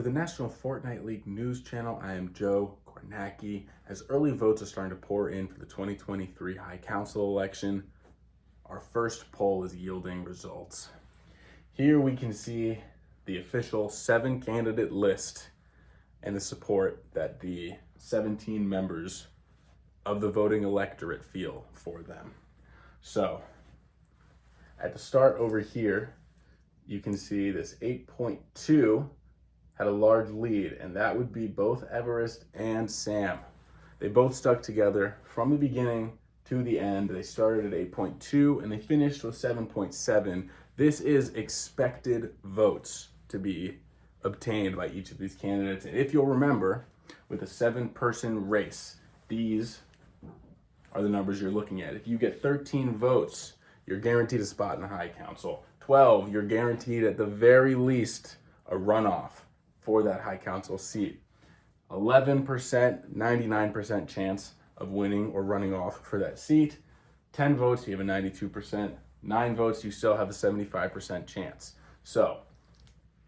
the National Fortnite League news channel. I am Joe Kornacki. As early votes are starting to pour in for the 2023 High Council election, our first poll is yielding results. Here we can see the official 7-candidate list and the support that the 17 members of the voting electorate feel for them. So, at the start over here, you can see this 8.2 had a large lead, and that would be both Everest and Sam. They both stuck together from the beginning to the end. They started at 8.2 and they finished with 7.7. This is expected votes to be obtained by each of these candidates. And if you'll remember, with a 7-person race, these are the numbers you're looking at. If you get 13 votes, you're guaranteed a spot in the High Council. 12, you're guaranteed at the very least a runoff for that High Council seat. 11%, 99% chance of winning or running off for that seat. 10 votes, you have a 92%. 9 votes, you still have a 75% chance. So,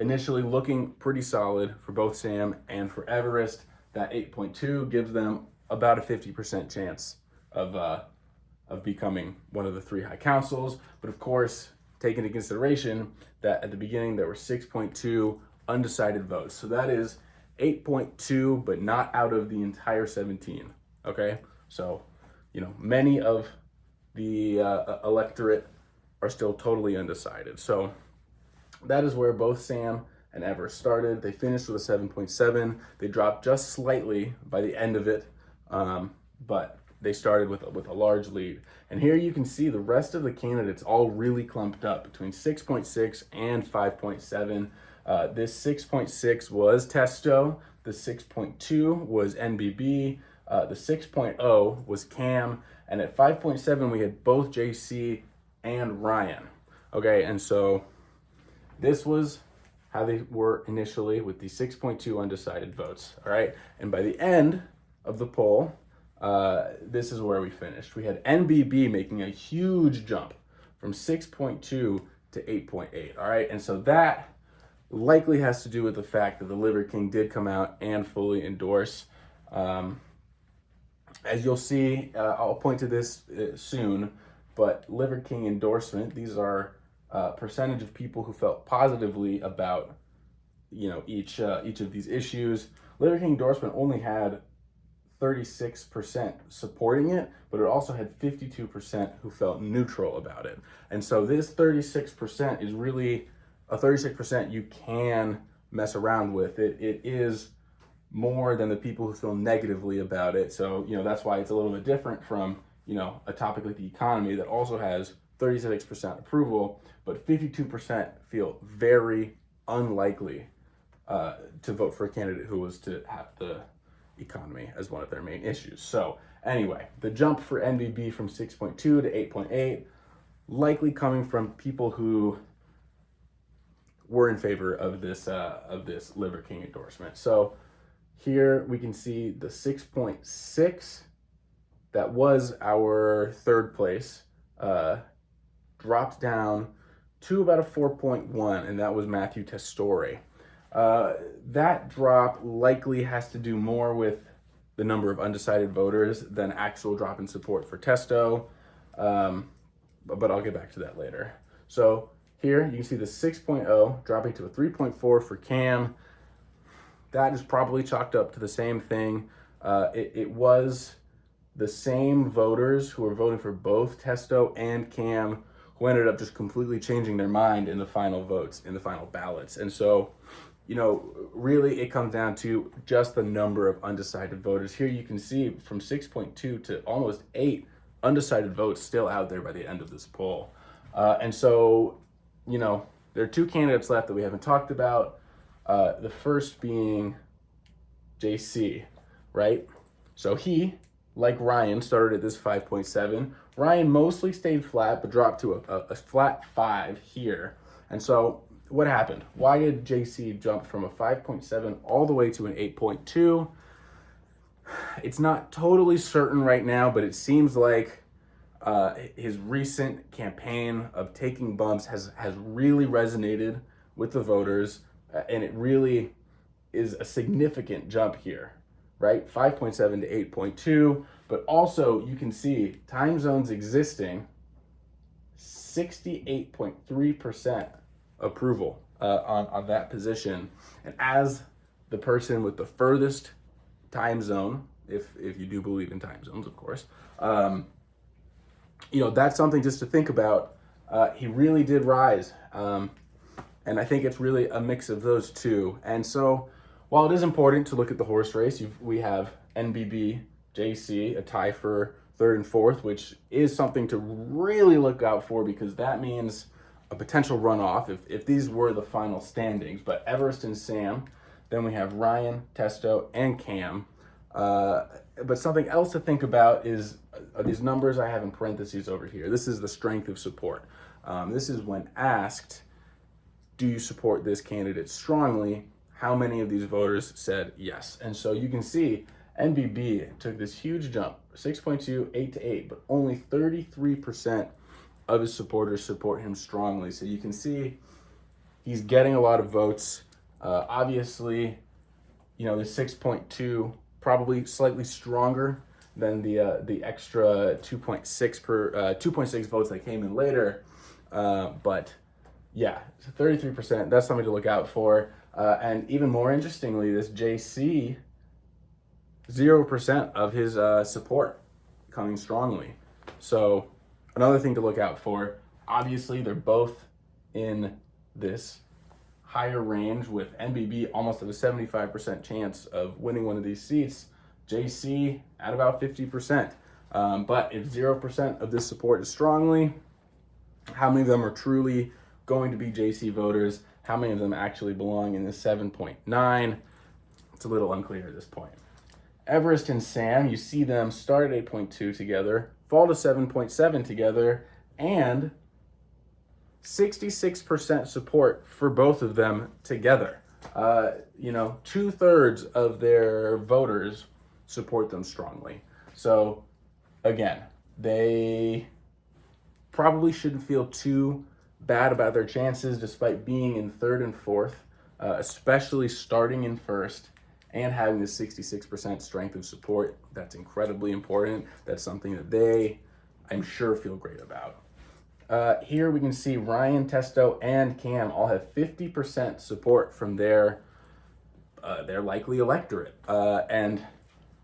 initially looking pretty solid for both Sam and for Everest. That 8.2 gives them about a 50% chance of becoming one of the 3 High Councils. But of course, take into consideration that at the beginning there were 6.2 undecided votes. So that is 8.2, but not out of the entire 17. Okay, so many of the electorate are still totally undecided. So that is where both Sam and Everest started. They finished with a 7.7. They dropped just slightly by the end of it, but they started with a large lead. And here you can see the rest of the candidates all really clumped up between 6.6 and 5.7. This 6.6 was Testo, the 6.2 was NBB, the 6.0 was Cam, and at 5.7 we had both JC and Ryan. Okay, and so this was how they were initially with the 6.2 undecided votes. All right, and by the end of the poll, this is where we finished. We had NBB making a huge jump from 6.2 to 8.8. All right, and so that likely has to do with the fact that the Liver King did come out and fully endorse. As you'll see, I'll point to this soon, but Liver King endorsement, these are percentage of people who felt positively about each of these issues. Liver King endorsement only had 36% supporting it, but it also had 52% who felt neutral about it. And so this 36% is really a 36% you can mess around with. It is more than the people who feel negatively about it. So, that's why it's a little bit different from, a topic like the economy that also has 36% approval, but 52% feel very unlikely to vote for a candidate who was to have the economy as one of their main issues. So anyway, the jump for NBB from 6.2 to 8.8 likely coming from people who were in favor of this Liver King endorsement. So here we can see the 6.6 that was our third place dropped down to about a 4.1, and that was Matthew Testore. That drop likely has to do more with the number of undecided voters than actual drop in support for Testo, but I'll get back to that later. So here you can see the 6.0 dropping to a 3.4 for Cam. That is probably chalked up to the same thing. It was the same voters who were voting for both Testo and Cam who ended up just completely changing their mind in the final votes, in the final ballots. And so, really it comes down to just the number of undecided voters. Here you can see from 6.2 to almost 8 undecided votes still out there by the end of this poll. And so, there are 2 candidates left that we haven't talked about. The first being JC, right? So he, like Ryan, started at this 5.7. Ryan mostly stayed flat, but dropped to a flat 5 here. And so what happened? Why did JC jump from a 5.7 all the way to an 8.2? It's not totally certain right now, but it seems like his recent campaign of taking bumps has really resonated with the voters, and it really is a significant jump here, right? 5.7 to 8.2, but also you can see time zones existing, 68.3% approval on that position. And as the person with the furthest time zone, if you do believe in time zones, of course, that's something just to think about. He really did rise. And I think it's really a mix of those two. And so while it is important to look at the horse race, we have NBB, JC, a tie for third and fourth, which is something to really look out for because that means a potential runoff if these were the final standings. But Everest and Sam, then we have Ryan, Testo, and Cam. But something else to think about is these numbers I have in parentheses over here. This is the strength of support. This is when asked, do you support this candidate strongly? How many of these voters said yes? And so you can see NBB took this huge jump, 6.2, 8 to 8, but only 33% of his supporters support him strongly. So you can see he's getting a lot of votes. Obviously, the 6.2 probably slightly stronger than the extra 2.6 votes that came in later. But yeah, 33%, that's something to look out for. And even more interestingly, this JC, 0% of his support coming strongly. So another thing to look out for, obviously they're both in this higher range with NBB almost at a 75% chance of winning one of these seats, JC at about 50%. But if 0% of this support is strongly, how many of them are truly going to be JC voters? How many of them actually belong in the 7.9? It's a little unclear at this point. Everest and Sam, you see them start at 8.2 together, fall to 7.7 together, and 66% support for both of them together. 2/3 of their voters support them strongly. So again, they probably shouldn't feel too bad about their chances despite being in third and fourth, especially starting in first and having the 66% strength of support. That's incredibly important. That's something that they, I'm sure, feel great about. Here we can see Ryan, Testo, and Cam all have 50% support from their likely electorate. And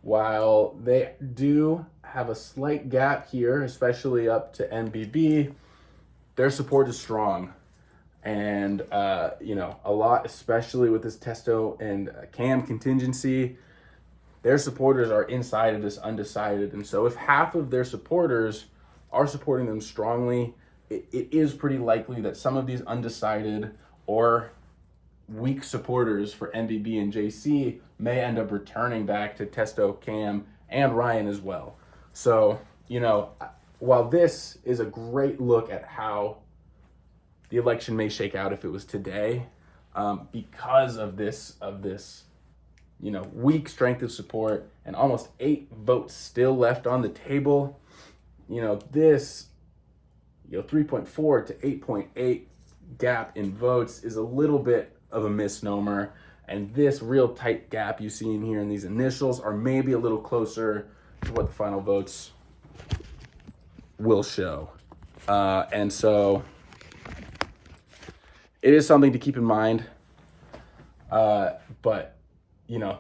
while they do have a slight gap here, especially up to NBB, their support is strong. And, a lot, especially with this Testo and Cam contingency, their supporters are inside of this undecided. And so if half of their supporters are supporting them strongly, it is pretty likely that some of these undecided or weak supporters for NBB and JC may end up returning back to Testo, Cam, and Ryan as well. So, while this is a great look at how the election may shake out if it was today, because of this weak strength of support and almost 8 votes still left on the table, this 3.4 to 8.8 gap in votes is a little bit of a misnomer. And this real tight gap you see in here in these initials are maybe a little closer to what the final votes will show. And so it is something to keep in mind. But,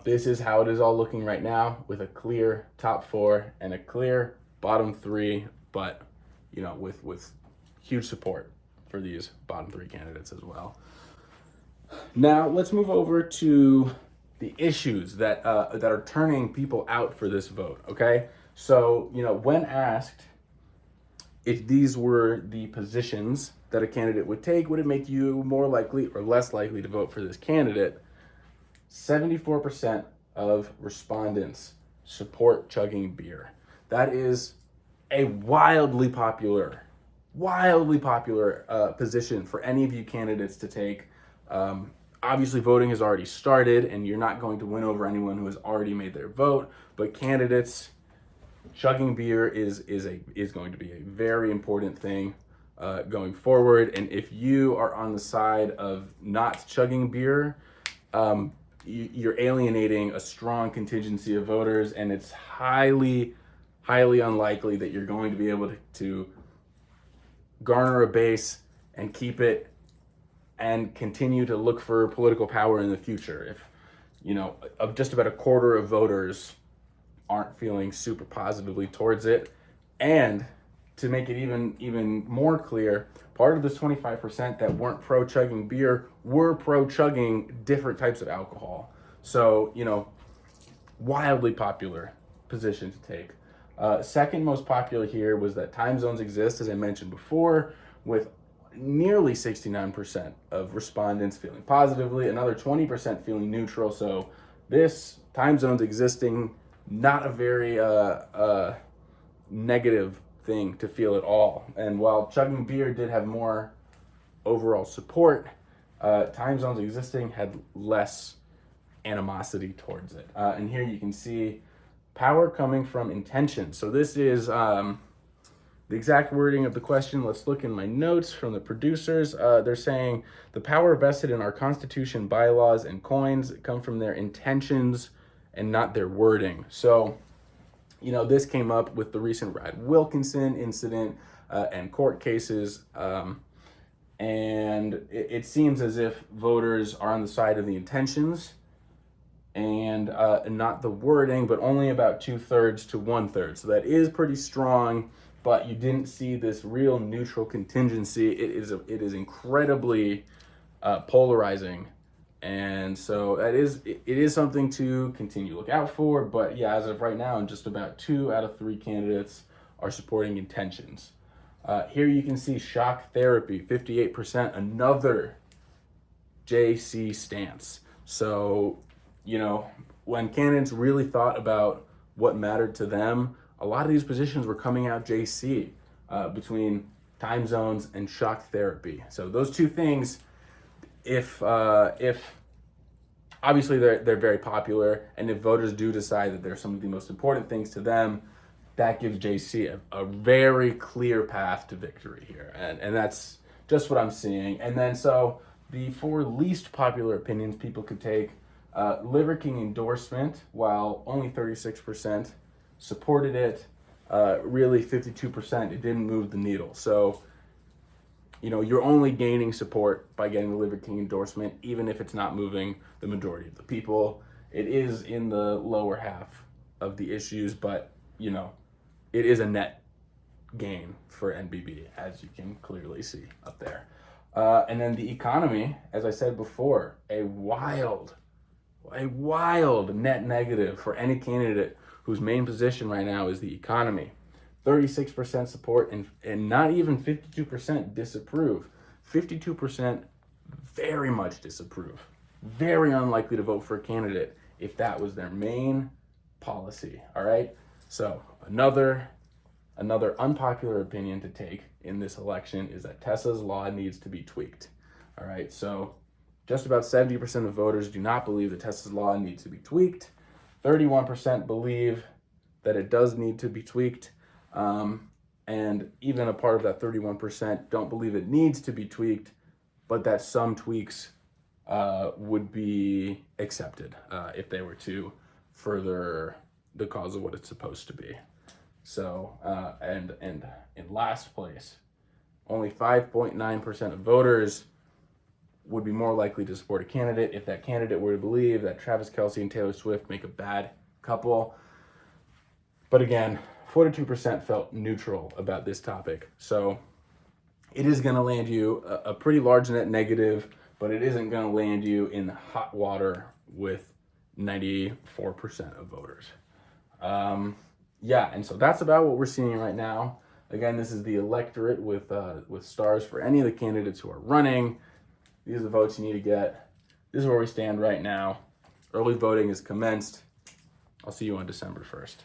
this is how it is all looking right now with a clear top 4 and a clear bottom 3, but, with huge support for these bottom 3 candidates as well. Now, let's move over to the issues that are turning people out for this vote, okay? So, when asked if these were the positions that a candidate would take, would it make you more likely or less likely to vote for this candidate? 74% of respondents support chugging beer. That is a wildly popular position for any of you candidates to take. Obviously, voting has already started, and you're not going to win over anyone who has already made their vote. But candidates, chugging beer is going to be a very important thing going forward. And if you are on the side of not chugging beer, you're alienating a strong contingency of voters, and it's highly unlikely that you're going to be able to garner a base and keep it and continue to look for political power in the future. If, of just about a quarter of voters aren't feeling super positively towards it. And to make it even more clear, part of this 25% that weren't pro-chugging beer were pro-chugging different types of alcohol. So, wildly popular position to take. Second most popular here was that time zones exist, as I mentioned before, with nearly 69% of respondents feeling positively, another 20% feeling neutral. So this time zones existing, not a very negative thing to feel at all. And while chugging beer did have more overall support, time zones existing had less animosity towards it. And here you can see power coming from intention. So this is the exact wording of the question. Let's look in my notes from the producers. They're saying the power vested in our Constitution, bylaws, and coins come from their intentions and not their wording. So, this came up with the recent Brad Wilkinson incident and court cases. And it seems as if voters are on the side of the intentions and not the wording, but only about 2/3 to 1/3. So that is pretty strong, but you didn't see this real neutral contingency. It is incredibly polarizing. And so it is something to continue to look out for. But yeah, as of right now, just about 2 out of 3 candidates are supporting intentions. Here you can see shock therapy, 58%, another JC stance. So, when candidates really thought about what mattered to them, a lot of these positions were coming out JC between time zones and shock therapy. So those two things, if obviously they're very popular, and if voters do decide that they're some of the most important things to them, that gives JC a very clear path to victory here. And that's just what I'm seeing. And then so the 4 least popular opinions people could take, Liver King endorsement, while only 36% supported it, really 52%, it didn't move the needle. So, you're only gaining support by getting the Liver King endorsement, even if it's not moving the majority of the people. It is in the lower half of the issues, but, it is a net gain for NBB, as you can clearly see up there. And then the economy, as I said before, a wild net negative for any candidate whose main position right now is the economy. 36% support and not even 52% disapprove. 52% very much disapprove. Very unlikely to vote for a candidate if that was their main policy. All right. So another unpopular opinion to take in this election is that Tesla's law needs to be tweaked. All right. So just about 70% of voters do not believe that Tesla's law needs to be tweaked. 31% believe that it does need to be tweaked. And even a part of that 31% don't believe it needs to be tweaked, but that some tweaks would be accepted if they were to further the cause of what it's supposed to be. So, and in last place, only 5.9% of voters would be more likely to support a candidate if that candidate were to believe that Travis Kelce and Taylor Swift make a bad couple. But again, 42% felt neutral about this topic. So it is going to land you a pretty large net negative, but it isn't going to land you in hot water with 94% of voters. And so that's about what we're seeing right now. Again, this is the electorate with stars for any of the candidates who are running. These are the votes you need to get. This is where we stand right now. Early voting is commenced. I'll see you on December 1st.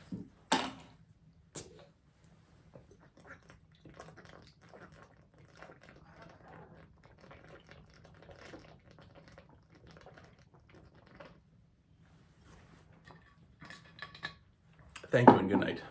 Thank you and good night.